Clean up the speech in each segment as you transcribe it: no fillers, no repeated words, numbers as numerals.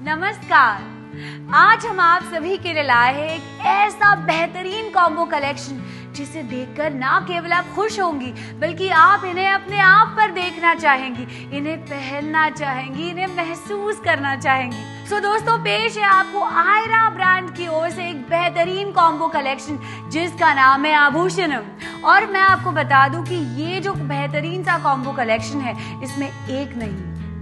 नमस्कार। आज हम आप सभी के लिए लाए हैं एक ऐसा बेहतरीन कॉम्बो कलेक्शन जिसे देखकर ना केवल आप खुश होंगी बल्कि आप इन्हें अपने आप पर देखना चाहेंगी, इन्हें पहनना चाहेंगी, इन्हें महसूस करना चाहेंगी। सो दोस्तों, पेश है आपको आयरा ब्रांड की ओर से एक बेहतरीन कॉम्बो कलेक्शन जिसका नाम है आभूषणम। और मैं आपको बता दूं कि ये जो बेहतरीन सा कॉम्बो कलेक्शन है, इसमें एक नहीं,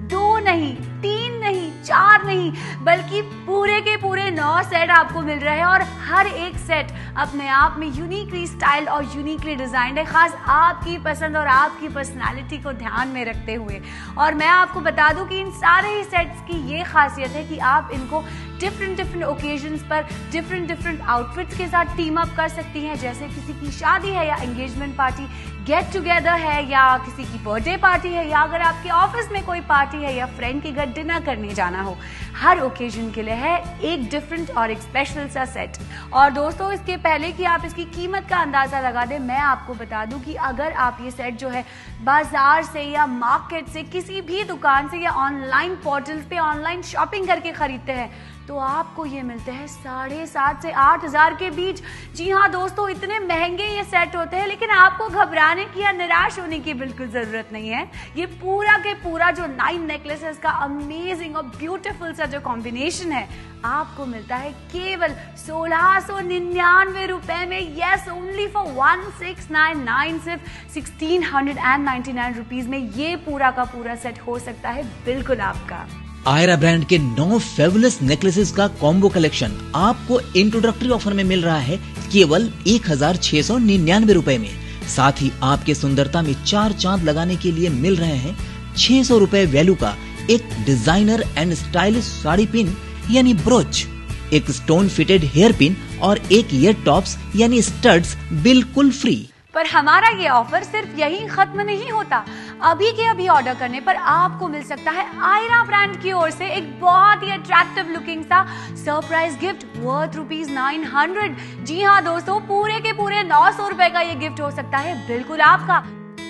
दो नहीं, तीन नहीं, चार नहीं, बल्कि पूरे के पूरे 9 सेट आपको मिल रहे हैं। और हर एक सेट अपने आप में यूनिकली स्टाइल और यूनिकली डिजाइन्ड है, खास आपकी पसंद और आपकी पर्सनालिटी को ध्यान में रखते हुए। और मैं आपको बता दूं कि इन सारे ही सेट्स की ये खासियत है कि आप इनको डिफरेंट ओकेजन्स पर डिफरेंट आउटफिट्स के साथ टीम अप कर सकती हैं। जैसे किसी की शादी है या एंगेजमेंट पार्टी, गेट टुगेदर है, या किसी की बर्थडे पार्टी है, या अगर आपके ऑफिस में कोई पार्टी है या फ्रेंड के घर डिनर करने जाना हो, हर ओकेजन के लिए है एक डिफरेंट और एक स्पेशल सा सेट। और दोस्तों, इसके पहले कि आप इसकी कीमत का अंदाजा लगा दें, मैं आपको बता दूं कि अगर आप ये सेट जो है बाजार से या मार्केट से, किसी भी दुकान से या ऑनलाइन पोर्टल्स पे ऑनलाइन शॉपिंग करके खरीदते हैं तो आपको ये मिलते हैं 7,500 से 8,000 के बीच। जी हाँ दोस्तों, इतने महंगे ये सेट होते हैं, लेकिन आपको घबराने की या निराश होने की बिल्कुल जरूरत नहीं है। ये पूरा के पूरा जो 9 नेकलेसेस का अमेजिंग और ब्यूटीफुल सा जो कॉम्बिनेशन है, आपको मिलता है केवल 1,699 रुपए में। यस, ओनली फॉर 1699, सिर्फ 1,699 रुपीज में ये पूरा का पूरा सेट हो सकता है बिल्कुल आपका। आयरा ब्रांड के 9 फेबुलस नेकलेसेस का कॉम्बो कलेक्शन आपको इंट्रोडक्टरी ऑफर में मिल रहा है केवल 1,699 रुपए में। साथ ही आपके सुंदरता में 4 चांद लगाने के लिए मिल रहे हैं 600 रुपए वैल्यू का एक designer and stylish sari pin यानी ब्रोच, एक स्टोन फिटेड हेयर पिन और एक ईयर टॉप्स यानी स्टड्स बिल्कुल फ्री। पर हमारा ये ऑफर सिर्फ यही खत्म नहीं होता। अभी के अभी ऑर्डर करने पर आपको मिल सकता है आयरा ब्रांड की ओर से एक बहुत ही अट्रैक्टिव लुकिंग सा सरप्राइज गिफ्ट वर्थ ₹900। जी हाँ दोस्तों, पूरे के पूरे 900 रुपए का ये गिफ्ट हो सकता है बिल्कुल आपका।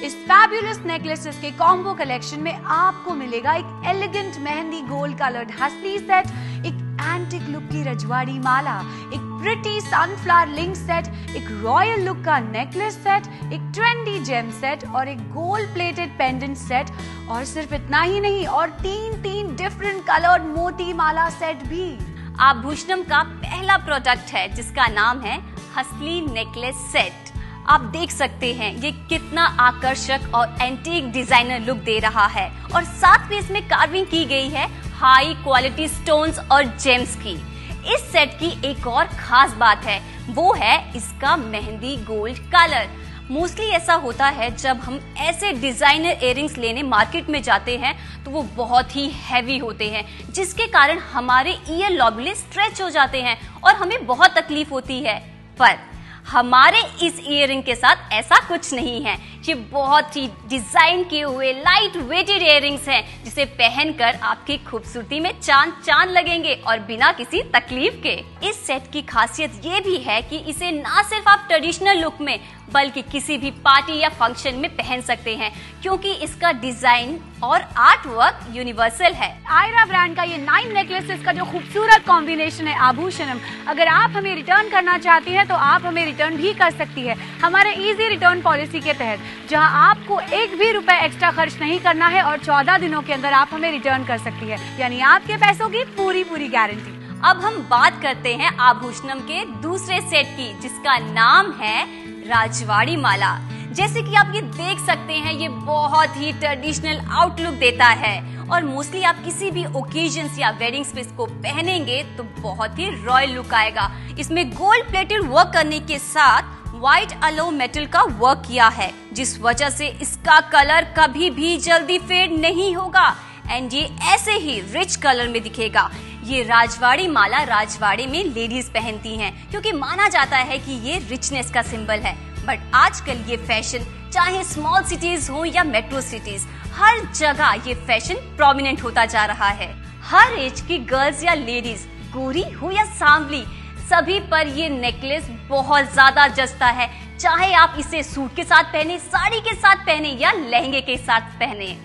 इस फैबुलस नेकलेसेस के कॉम्बो कलेक्शन में आपको मिलेगा एक एलिगेंट मेहंदी गोल्ड कलर्ड हसली सेट, एक एंटिक लुक की रजवाड़ी माला, एक प्रिटी सनफ्लावर लिंक सेट, एक रॉयल लुक का नेकलेस सेट, एक ट्रेंडी जेम सेट और एक गोल्ड प्लेटेड पेंडेंट सेट। और सिर्फ इतना ही नहीं, और 3 डिफरेंट कलर्ड मोती माला सेट भी। आभूषणम का पहला प्रोडक्ट है जिसका नाम है हसली नेकलेस सेट। आप देख सकते हैं ये कितना आकर्षक और एंटीक डिजाइनर लुक दे रहा है, और साथ में इसमें कार्विंग की गई है हाई क्वालिटी स्टोन्स और जेम्स की। इस सेट की एक और खास बात है, वो है इसका मेहंदी गोल्ड कलर। मोस्टली ऐसा होता है जब हम ऐसे डिजाइनर इयररिंग्स लेने मार्केट में जाते हैं तो वो बहुत ही हैवी होते हैं, जिसके कारण हमारे ईयर लॉबुले स्ट्रेच हो जाते हैं और हमें बहुत तकलीफ होती है। पर हमारे इस इयररिंग के साथ ऐसा कुछ नहीं है। ये बहुत ही डिजाइन किए हुए लाइट वेटेड इयररिंग्स हैं, जिसे पहनकर आपकी खूबसूरती में चांद लगेंगे और बिना किसी तकलीफ के। इस सेट की खासियत ये भी है कि इसे ना सिर्फ आप ट्रेडिशनल लुक में बल्कि किसी भी पार्टी या फंक्शन में पहन सकते हैं, क्योंकि इसका डिजाइन और आर्ट वर्क यूनिवर्सल है। आयरा ब्रांड का ये 9 नेकलेसेस का जो खूबसूरत कॉम्बिनेशन है आभूषणम, अगर आप हमें रिटर्न करना चाहती हैं तो आप हमें रिटर्न भी कर सकती है हमारे इजी रिटर्न पॉलिसी के तहत, जहां आपको एक भी रुपए एक्स्ट्रा खर्च नहीं करना है और 14 दिनों के अंदर आप हमें रिटर्न कर सकती है, यानी आपके पैसों की पूरी गारंटी। अब हम बात करते हैं आभूषणम के दूसरे सेट की, जिसका नाम है राजवाड़ी माला। जैसे कि आप ये देख सकते हैं, ये बहुत ही ट्रेडिशनल आउटलुक देता है, और मोस्टली आप किसी भी ओकेजन्स या वेडिंग्स पे इसको पहनेंगे तो बहुत ही रॉयल लुक आएगा। इसमें गोल्ड प्लेटेड वर्क करने के साथ व्हाइट अलो मेटल का वर्क किया है, जिस वजह से इसका कलर कभी भी जल्दी फेड नहीं होगा एंड ये ऐसे ही रिच कलर में दिखेगा। ये राजवाड़ी माला राजवाड़े में लेडीज पहनती हैं, क्योंकि माना जाता है कि ये रिचनेस का सिंबल है। बट आजकल ये फैशन चाहे स्मॉल सिटीज हो या मेट्रो सिटीज, हर जगह ये फैशन प्रोमिनेंट होता जा रहा है। हर एज की गर्ल्स या लेडीज, गोरी हो या सांवली, सभी पर ये नेकलेस बहुत ज्यादा जचता है। चाहे आप इसे सूट के साथ पहने, साड़ी के साथ पहने या लहंगे के साथ पहने।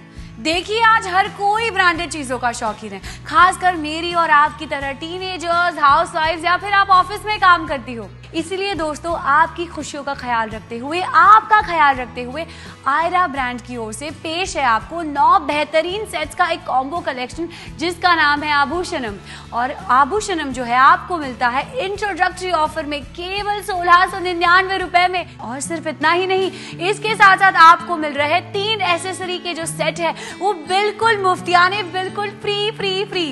देखिए, आज हर कोई ब्रांडेड चीजों का शौकीन है, खासकर मेरी और आपकी तरह टीनेजर्स, हाउसवाइफ्स या फिर आप ऑफिस में काम करती हो। इसीलिए दोस्तों, आपकी खुशियों का ख्याल रखते हुए, आपका ख्याल रखते हुए आयरा ब्रांड की ओर से पेश है आपको 9 बेहतरीन सेट्स का एक कॉम्बो कलेक्शन जिसका नाम है आभूषणम। और आभूषणम जो है आपको मिलता है इंट्रोडक्टरी ऑफर में केवल 1699 रुपए में। और सिर्फ इतना ही नहीं, इसके साथ साथ आपको मिल रहे हैं 3 एसेसरी के जो सेट है वो बिल्कुल मुफ्त, यानी बिल्कुल फ्री फ्री फ्री।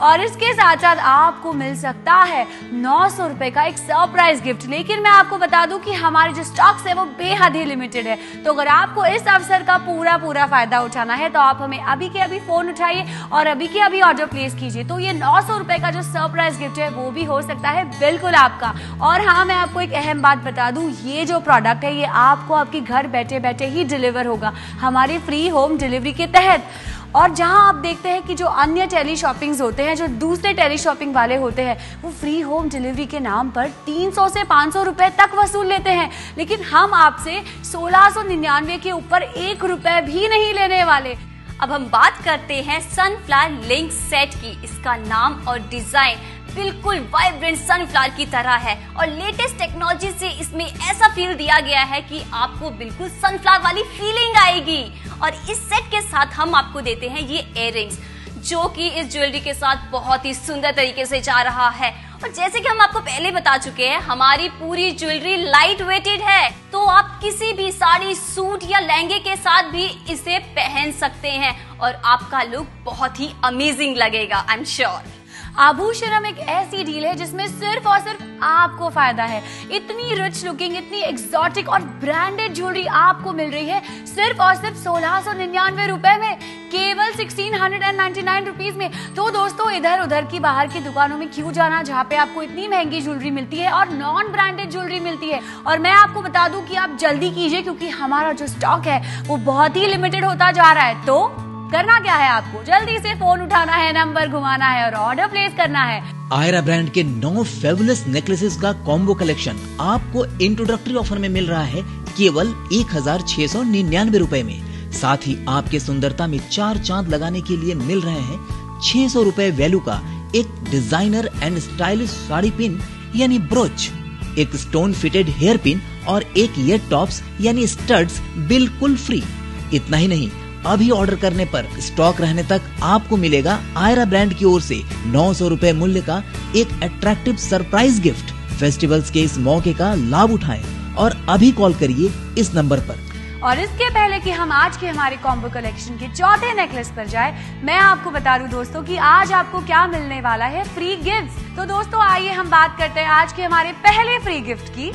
और इसके साथ साथ आपको मिल सकता है 900 रुपए का एक सरप्राइज गिफ्ट। लेकिन मैं आपको बता दूं कि हमारे जो स्टॉक्स है वो बेहद ही लिमिटेड है, तो अगर आपको इस अवसर का पूरा फायदा उठाना है तो आप हमें अभी के अभी फोन उठाइए और अभी के अभी ऑर्डर प्लेस कीजिए। तो ये 900 रुपए का जो सरप्राइज गिफ्ट है वो भी हो सकता है बिल्कुल आपका। और हाँ, मैं आपको एक अहम बात बता दूं, ये जो प्रोडक्ट है ये आपको आपके घर बैठे बैठे ही डिलीवर होगा हमारे फ्री होम डिलीवरी के तहत। और जहां आप देखते हैं कि जो अन्य टेली शॉपिंग्स होते हैं, जो दूसरे टेली शॉपिंग वाले होते हैं, वो फ्री होम डिलीवरी के नाम पर 300 से 500 रुपए तक वसूल लेते हैं, लेकिन हम आपसे 1699 के ऊपर 1 रुपए भी नहीं लेने वाले। अब हम बात करते हैं सनफ्लावर लिंक सेट की। इसका नाम और डिजाइन बिल्कुल वाइब्रेंट सनफ्लावर की तरह है और लेटेस्ट टेक्नोलॉजी से इसमें ऐसा फील दिया गया है कि आपको बिल्कुल सनफ्लावर वाली फीलिंग आएगी। और इस सेट के साथ हम आपको देते हैं ये इयररिंग्स, जो कि इस ज्वेलरी के साथ बहुत ही सुंदर तरीके से जा रहा है। और जैसे कि हम आपको पहले बता चुके हैं, हमारी पूरी ज्वेलरी लाइट वेटेड है, तो आप किसी भी साड़ी, सूट या लहंगे के साथ भी इसे पहन सकते हैं और आपका लुक बहुत ही अमेजिंग लगेगा, आई एम श्योर। आभूषणम एक ऐसी डील है जिसमें सिर्फ और सिर्फ आपको फायदा है। इतनी रिच लुकिंग, इतनी एक्सोटिक और ब्रांडेड ज्वेलरी आपको मिल रही है सिर्फ और सिर्फ 1699 रुपए में, केवल 1699 रुपीज में। तो दोस्तों, इधर उधर की बाहर की दुकानों में क्यों जाना जहाँ पे आपको इतनी महंगी ज्वेलरी मिलती है और नॉन ब्रांडेड ज्वेलरी मिलती है। और मैं आपको बता दूं कि आप जल्दी कीजिए, क्योंकि हमारा जो स्टॉक है वो बहुत ही लिमिटेड होता जा रहा है। तो करना क्या है, आपको जल्दी से फोन उठाना है, नंबर घुमाना है और ऑर्डर प्लेस करना है। आयरा ब्रांड के 9 फेबुलस नेकलेसेस का कॉम्बो कलेक्शन आपको इंट्रोडक्टरी ऑफर में मिल रहा है केवल 1699 रुपए में। साथ ही आपके सुंदरता में 4 चांद लगाने के लिए मिल रहे हैं 600 रुपए वैल्यू का एक designer and stylish sari pin यानी ब्रोच, एक स्टोन फिटेड हेयर पिन और एक ईयर टॉप्स यानी स्टड्स बिल्कुल फ्री। इतना ही नहीं, अभी ऑर्डर करने पर स्टॉक रहने तक आपको मिलेगा आयरा ब्रांड की ओर से 900 रुपए मूल्य का एक अट्रैक्टिव सरप्राइज गिफ्ट। फेस्टिवल्स के इस मौके का लाभ उठाएं और अभी कॉल करिए इस नंबर पर। और इसके पहले कि हम आज के हमारे कॉम्बो कलेक्शन के चौथे नेकलेस पर जाए, मैं आपको बता दूं दोस्तों कि आज आपको क्या मिलने वाला है, फ्री गिफ्ट। तो दोस्तों, आइए हम बात करते हैं आज के हमारे पहले फ्री गिफ्ट की,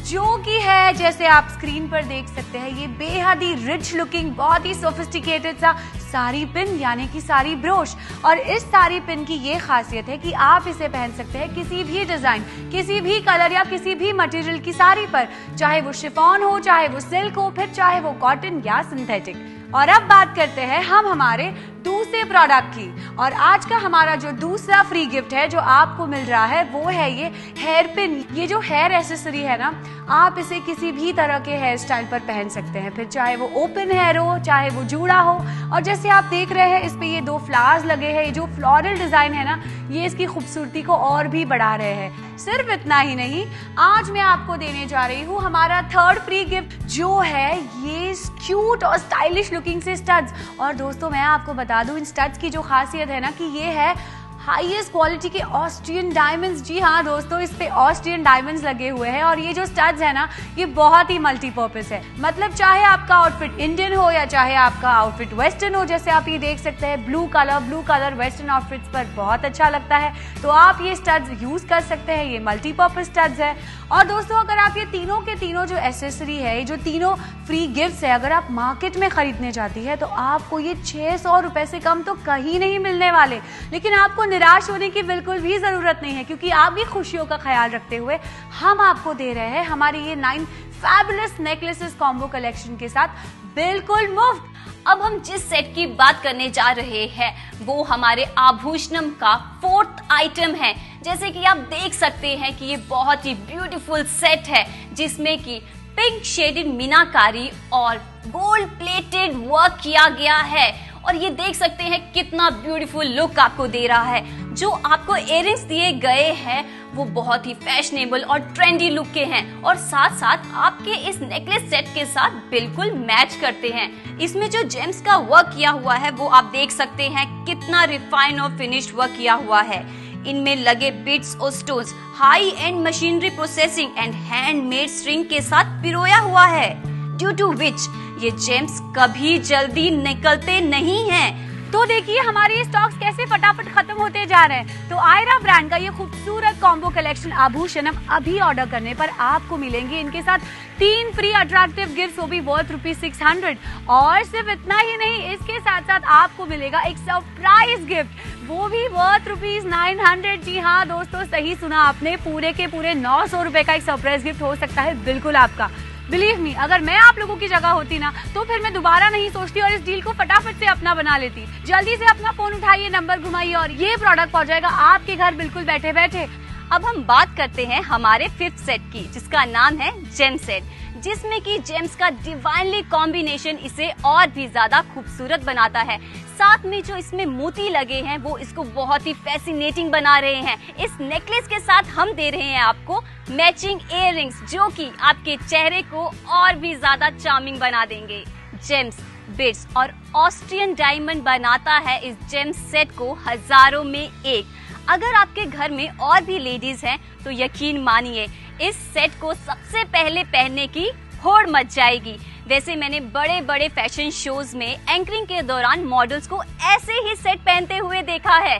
जो कि है, जैसे आप स्क्रीन पर देख सकते हैं, ये बेहद ही रिच लुकिंग, बहुत ही सोफिस्टिकेटेड सा साड़ी पिन यानी कि साड़ी ब्रोच। और इस साड़ी पिन की ये खासियत है कि आप इसे पहन सकते हैं किसी भी डिजाइन, किसी भी कलर या किसी भी मटेरियल की साड़ी पर, चाहे वो शिफॉन हो, चाहे वो सिल्क हो, फिर चाहे वो कॉटन या सिंथेटिक। और अब बात करते हैं हम हमारे दूसरे प्रोडक्ट की। और आज का हमारा जो दूसरा फ्री गिफ्ट है जो आपको मिल रहा है वो है ये हेयर पिन। ये जो हेयर एसेसरी है ना, आप इसे किसी भी तरह के हेयर स्टाइल पर पहन सकते हैं, फिर चाहे वो ओपन हेयर हो, चाहे वो जूड़ा हो। और जैसे आप देख रहे हैं, इस पे ये 2 फ्लावर्स लगे हैं, ये जो फ्लोरल डिजाइन है ना, ये इसकी खूबसूरती को और भी बढ़ा रहे हैं। सिर्फ इतना ही नहीं, आज मैं आपको देने जा रही हूँ हमारा थर्ड फ्री गिफ्ट, जो है ये क्यूट और स्टाइलिश लुकिंग से स्टड्स। और दोस्तों, मैं आपको बता दूं, इन स्टड्स की जो खासियत है ना कि ये है हाईएस्ट क्वालिटी के ऑस्ट्रियन डायमंड्स। जी हाँ दोस्तों, इस पे ऑस्ट्रियन डायमंड्स लगे हुए हैं। और ये जो स्टड्स है ना, ये बहुत ही मल्टीपर्पस है। मतलब चाहे आपका आउटफिट इंडियन हो या चाहे आपका आउटफिट वेस्टर्न हो, जैसे आप ये देख सकते हैं, ब्लू कलर वेस्टर्न आउटफिट्स पर बहुत अच्छा लगता है, तो आप ये स्टड्स यूज कर सकते हैं। ये मल्टीपर्पस स्टड्स है। और दोस्तों, अगर आप ये तीनों के तीनों जो एसेसरी है, ये जो तीनों फ्री गिफ्ट्स है, अगर आप मार्केट में खरीदने जाती है तो आपको ये 600 रुपए से कम तो कहीं नहीं मिलने वाले। लेकिन आपको निराश होने की बिल्कुल भी जरूरत नहीं है, क्योंकि आपकी खुशियों का ख्याल रखते हुए हम आपको दे रहे हैं हमारी ये 9 फैबुलस नेकलेसेस कॉम्बो कलेक्शन के साथ बिल्कुल मुफ्त। अब हम जिस सेट की बात करने जा रहे हैं वो हमारे आभूषणम का 4th आइटम है। जैसे कि आप देख सकते हैं कि ये बहुत ही ब्यूटीफुल सेट है, जिसमें कि पिंक शेडेड मीनाकारी और गोल्ड प्लेटेड वर्क किया गया है। और ये देख सकते हैं कितना ब्यूटीफुल लुक आपको दे रहा है। जो आपको इयररिंग्स दिए गए हैं वो बहुत ही फैशनेबल और ट्रेंडी लुक के हैं और साथ साथ आपके इस नेकलेस सेट के साथ बिल्कुल मैच करते हैं। इसमें जो जेम्स का वर्क किया हुआ है वो आप देख सकते हैं कितना रिफाइन और फिनिश्ड वर्क किया हुआ है। इनमें लगे बिट्स और stones high and machinery processing and handmade string के साथ पिरोया हुआ है, ड्यू टू विच ये जेम्स कभी जल्दी निकलते नहीं हैं। तो देखिए हमारे स्टॉक्स कैसे फटाफट खत्म होते जा रहे हैं। तो आयरा ब्रांड का ये खूबसूरत कॉम्बो कलेक्शन आभूषणम अभी ऑर्डर करने पर आपको मिलेंगे इनके साथ 3 फ्री अट्रैक्टिव गिफ्ट, वो भी वर्थ ₹600। और सिर्फ इतना ही नहीं, इसके साथ साथ आपको मिलेगा एक सरप्राइज गिफ्ट, वो भी वर्थ ₹900। जी हाँ दोस्तों, सही सुना आपने, पूरे के पूरे 900 रुपए का एक सरप्राइज गिफ्ट हो सकता है बिल्कुल आपका। बिलीव मी, अगर मैं आप लोगों की जगह होती ना तो फिर मैं दोबारा नहीं सोचती और इस डील को फटाफट से अपना बना लेती। जल्दी से अपना फोन उठाइए, नंबर घुमाइए और ये प्रोडक्ट पहुंच जाएगा आपके घर बिल्कुल बैठे बैठे। अब हम बात करते हैं हमारे 5th सेट की, जिसका नाम है जेम सेट, जिसमें कि जेम्स का डिवाइनली कॉम्बिनेशन इसे और भी ज्यादा खूबसूरत बनाता है। साथ में जो इसमें मोती लगे हैं वो इसको बहुत ही फैसिनेटिंग बना रहे हैं। इस नेकलेस के साथ हम दे रहे हैं आपको मैचिंग इयररिंग्स, जो कि आपके चेहरे को और भी ज्यादा चार्मिंग बना देंगे। जेम्स, बिट्स और ऑस्ट्रियन डायमंड बनाता है इस जेम्स सेट को हजारों में एक। अगर आपके घर में और भी लेडीज हैं तो यकीन मानिए इस सेट को सबसे पहले पहनने की होड़ मच जाएगी। वैसे मैंने बड़े बड़े फैशन शोज में एंकरिंग के दौरान मॉडल्स को ऐसे ही सेट पहनते हुए देखा है।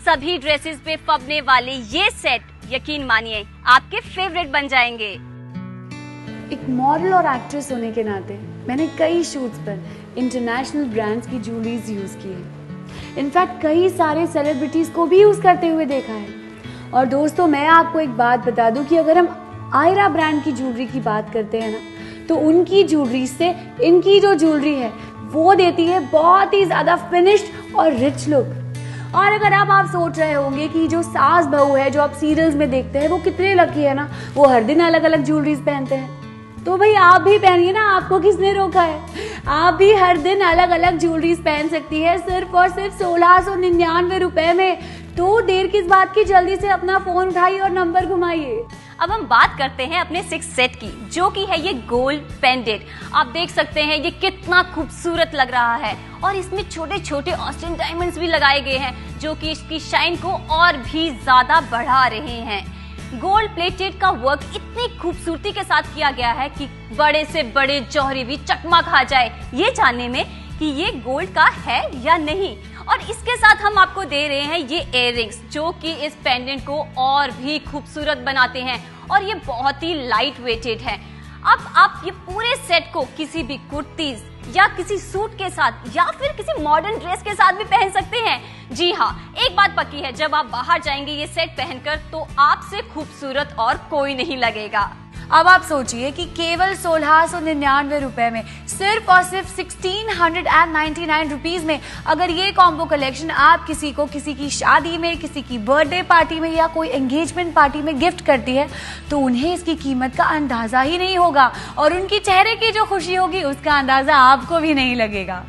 सभी ड्रेसेस पे फबने वाले ये सेट यकीन मानिए आपके फेवरेट बन जाएंगे। एक मॉडल और एक्ट्रेस होने के नाते मैंने कई शूट्स पर इंटरनेशनल ब्रांड्स की ज्वेलरीज यूज की है। इनफैक्ट कई सारे सेलिब्रिटीज को भी यूज करते हुए देखा है। और दोस्तों मैं आपको एक बात बता दूं कि अगर हम आयरा ब्रांड की ज्वेलरी की बात करते हैं ना तो उनकी ज्वेलरी से इनकी जो ज्वेलरी है वो देती है बहुत ही ज्यादा फिनिश्ड और रिच लुक। और अगर आप सोच रहे होंगे कि जो सास बहू है जो आप सीरियल्स में देखते हैं वो कितने लकी है ना, वो हर दिन अलग अलग ज्वेलरीज पहनते हैं, तो भाई आप भी पहनिए ना, आपको किसने रोका है। आप भी हर दिन अलग अलग ज्वेलरीज पहन सकती है सिर्फ और सिर्फ 1699 रुपए में। तो देर किस बात की, जल्दी से अपना फोन उठाइए और नंबर घुमाइए। अब हम बात करते हैं अपने 6th सेट की, जो कि है ये गोल्ड पेंडेंट। आप देख सकते हैं ये कितना खूबसूरत लग रहा है और इसमें छोटे छोटे ऑस्टिन डायमंड्स भी लगाए गए हैं जो कि इसकी शाइन को और भी ज्यादा बढ़ा रहे हैं। गोल्ड प्लेटेड का वर्क इतनी खूबसूरती के साथ किया गया है कि बड़े से बड़े जौहरी भी चकमा खा जाए ये जानने में कि ये गोल्ड का है या नहीं। और इसके साथ हम आपको दे रहे हैं ये इयररिंग्स जो कि इस पेंडेंट को और भी खूबसूरत बनाते हैं और ये बहुत ही लाइट वेटेड है। अब आप ये पूरे सेट को किसी भी कुर्तीज या किसी सूट के साथ या फिर किसी मॉडर्न ड्रेस के साथ भी पहन सकते हैं। जी हाँ, एक बात पक्की है, जब आप बाहर जाएंगे ये सेट पहनकर तो आपसे खूबसूरत और कोई नहीं लगेगा। अब आप सोचिए कि केवल 1699 रुपए में, सिर्फ और सिर्फ 1699 रुपीज में अगर ये कॉम्बो कलेक्शन आप किसी को किसी की शादी में, किसी की बर्थडे पार्टी में या कोई एंगेजमेंट पार्टी में गिफ्ट करती है तो उन्हें इसकी कीमत का अंदाजा ही नहीं होगा और उनकी चेहरे की जो खुशी होगी उसका अंदाजा आपको भी नहीं लगेगा।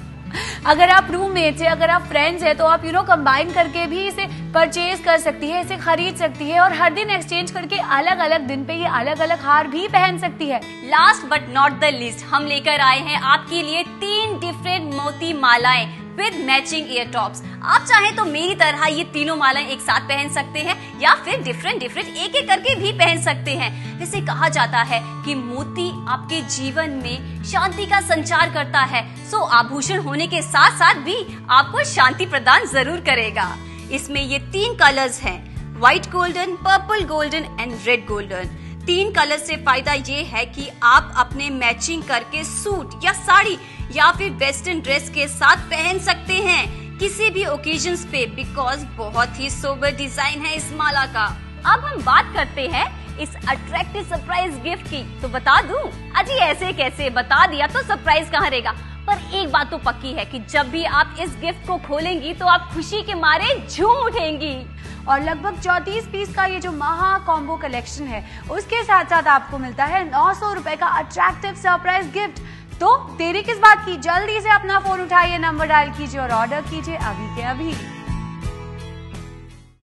अगर आप रूममेट्स है, अगर आप फ्रेंड्स है तो आप कंबाइन करके भी इसे परचेज कर सकती है, इसे खरीद सकती है और हर दिन एक्सचेंज करके अलग अलग दिन पे ये अलग अलग हार भी पहन सकती है। Last but not the least, हम लेकर आए हैं आपके लिए 3 डिफरेंट मोती मालाएं विद मैचिंग ईयर टॉप्स। आप चाहें तो मेरी तरह ये तीनों मालाएं एक साथ पहन सकते हैं या फिर डिफरेंट एक एक करके भी पहन सकते हैं। वैसे कहा जाता है कि मोती आपके जीवन में शांति का संचार करता है, सो आभूषण होने के साथ साथ भी आपको शांति प्रदान जरूर करेगा। इसमें ये 3 कलर्स हैं, white golden, purple golden and red golden. 3 colour से फायदा ये है कि आप अपने मैचिंग करके सूट या साड़ी या फिर वेस्टर्न ड्रेस के साथ पहन सकते हैं किसी भी ओकेजन्स पे, बिकॉज बहुत ही सोबर डिजाइन है इस माला का। अब हम बात करते हैं इस अट्रैक्टिव सरप्राइज गिफ्ट की, तो बता दूं? अजी ऐसे कैसे, बता दिया तो सरप्राइज कहाँ रहेगा। पर एक बात तो पक्की है कि जब भी आप इस गिफ्ट को खोलेंगी तो आप खुशी के मारे झूम उठेंगी। और लगभग 34 पीस का ये जो महा कॉम्बो कलेक्शन है उसके साथ साथ आपको मिलता है 900 रुपए का अट्रैक्टिव सरप्राइज गिफ्ट। तो देरी किस बात की, जल्दी से अपना फोन उठाइए, नंबर डायल कीजिए और ऑर्डर कीजिए अभी के अभी।